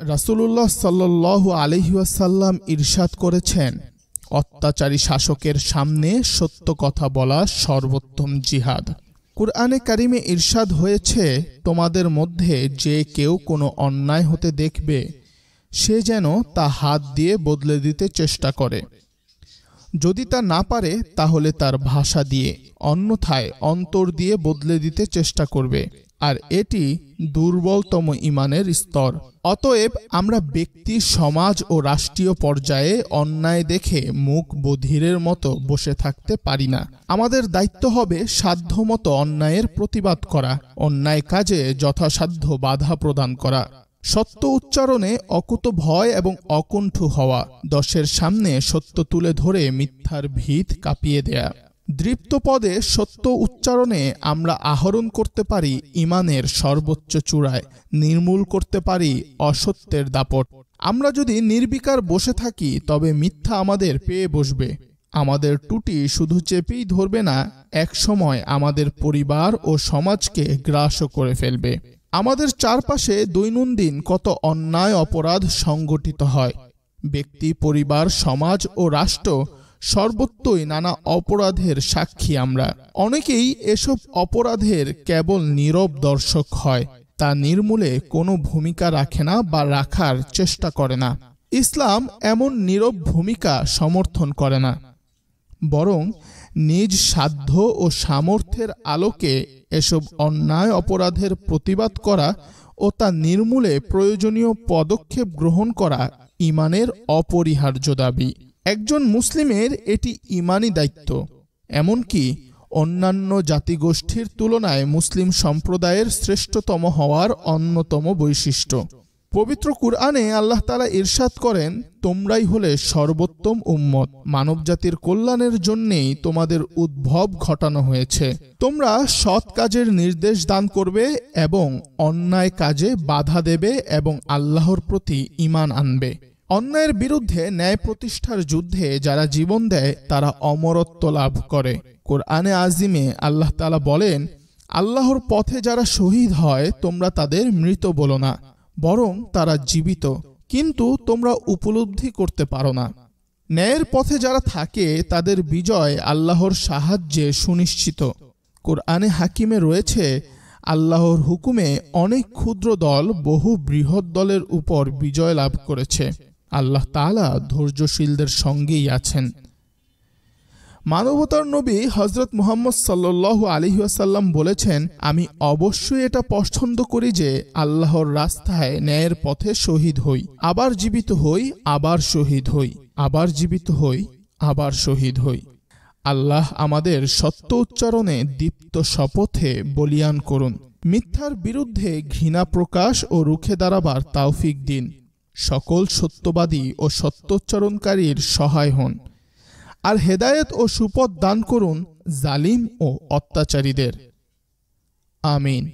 রাসূলুল্লাহ সাল্লাল্লাহু আলাইহি ওয়াসাল্লাম ইরশাদ করেছেন, অত্যাচারী শাসকের সামনে সত্য কথা বলা সর্বোত্তম জিহাদ। কুরআনে কারিমে ইরশাদ হয়েছে, তোমাদের মধ্যে যে কেউ কোনো অন্যায় হতে দেখবে সে যেন তা হাত দিয়ে বদলে দিতে চেষ্টা করে। যদি তা না পারে তাহলে তার ভাষা দিয়ে, অন্যথায় অন্তর দিয়ে বদলে দিতে চেষ্টা করবে, আর এটি দুর্বলতম ঈমানের স্তর। অতএব আমরা ব্যক্তি, সমাজ ও রাষ্ট্রীয় পর্যায়ে অন্যায় দেখে মুখ বধিরের মতো বসে থাকতে পারি না। আমাদের দায়িত্ব হবে সাধ্যমতো অন্যায়ের প্রতিবাদ করা, অন্যায় কাজে যথাসাধ্য বাধা প্রদান করা, সত্য উচ্চারণে অকুত ভয় এবং অকুণ্ঠ হওয়া, দশের সামনে সত্য তুলে ধরে মিথ্যার ভিত কাঁপিয়ে দেয়া। দৃপ্ত পদে সত্য উচ্চারণে আমরা আহরণ করতে পারি ঈমানের সর্বোচ্চ চূড়ায়, নির্মূল করতে পারি অসত্যের দাপট। আমরা যদি নির্বিকার বসে থাকি তবে মিথ্যা আমাদের পেয়ে বসবে। আমাদের টুটি শুধু চেপেই ধরবে না, একসময় আমাদের পরিবার ও সমাজকে গ্রাসও করে ফেলবে। আমাদের চারপাশে দৈনন্দিন কত অন্যায় অপরাধ সংগঠিত হয়। ব্যক্তি, পরিবার, সমাজ ও রাষ্ট্র সর্বত্রই নানা অপরাধের সাক্ষী আমরা। অনেকেই এসব অপরাধের কেবল নীরব দর্শক হয়, তা নির্মূলে কোনো ভূমিকা রাখে না বা রাখার চেষ্টা করে না। ইসলাম এমন নীরব ভূমিকা সমর্থন করে না, বরং নিজ সাধ্য ও সামর্থ্যের আলোকে এসব অন্যায় অপরাধের প্রতিবাদ করা ও তা নির্মূলে প্রয়োজনীয় পদক্ষেপ গ্রহণ করা ঈমানের অপরিহার্য দাবি। একজন মুসলিমের এটি ঈমানি দায়িত্ব। এমনকি অন্যান্য জাতিগোষ্ঠীর তুলনায় মুসলিম সম্প্রদায়ের শ্রেষ্ঠতম হওয়ার অন্যতম বৈশিষ্ট্য। পবিত্র কুরআনে আল্লাহ তাআলা ইরশাদ করেন, তোমরাই হলে সর্বোত্তম উম্মত, মানবজাতির কল্যাণের জন্যেই তোমাদের উদ্ভব ঘটানো হয়েছে। তোমরা সৎ কাজের নির্দেশ দান করবে এবং অন্যায় কাজে বাধা দেবে এবং আল্লাহর প্রতি ঈমান আনবে। অন্যায়ের বিরুদ্ধে ন্যায় প্রতিষ্ঠার যুদ্ধে যারা জীবন দেয় তারা অমরত্ব লাভ করে। কোরআনে আজিমে আল্লাহ তাআলা বলেন, আল্লাহর পথে যারা শহীদ হয় তোমরা তাদের মৃত বলো না, বরং তারা জীবিত, কিন্তু তোমরা উপলব্ধি করতে পারো না। ন্যায়ের পথে যারা থাকে তাদের বিজয় আল্লাহর সাহায্যে সুনিশ্চিত। কোরআনে হাকিমে রয়েছে, আল্লাহর হুকুমে অনেক ক্ষুদ্র দল বহু বৃহৎ দলের উপর বিজয় লাভ করেছে। আল্লাহ তাআলা ধৈর্যশীলদের সঙ্গেই আছেন। মানবতার নবী হযরত মুহাম্মদ সাল্লাল্লাহু আলাইহি ওয়াসাল্লাম বলেছেন, আমি অবশ্যই এটা পছন্দ করি যে আল্লাহর রাস্তায় ন্যায়ের পথে শহীদ হই, আবার জীবিত হই, আবার শহীদ হই, আবার জীবিত হই, আবার শহীদ হই। আল্লাহ আমাদের সত্য উচ্চারণে দীপ্ত শপথে বলিয়ান করুন। মিথ্যার বিরুদ্ধে ঘৃণা প্রকাশ ও রুখে দাঁড়াবার তৌফিক দিন। সকল সত্যবাদী ও সত্যোচ্চারণকারীর সহায় হন, আর হেদায়েত ও সুপথ দান করুন জালিম ও অত্যাচারীদের। আমিন।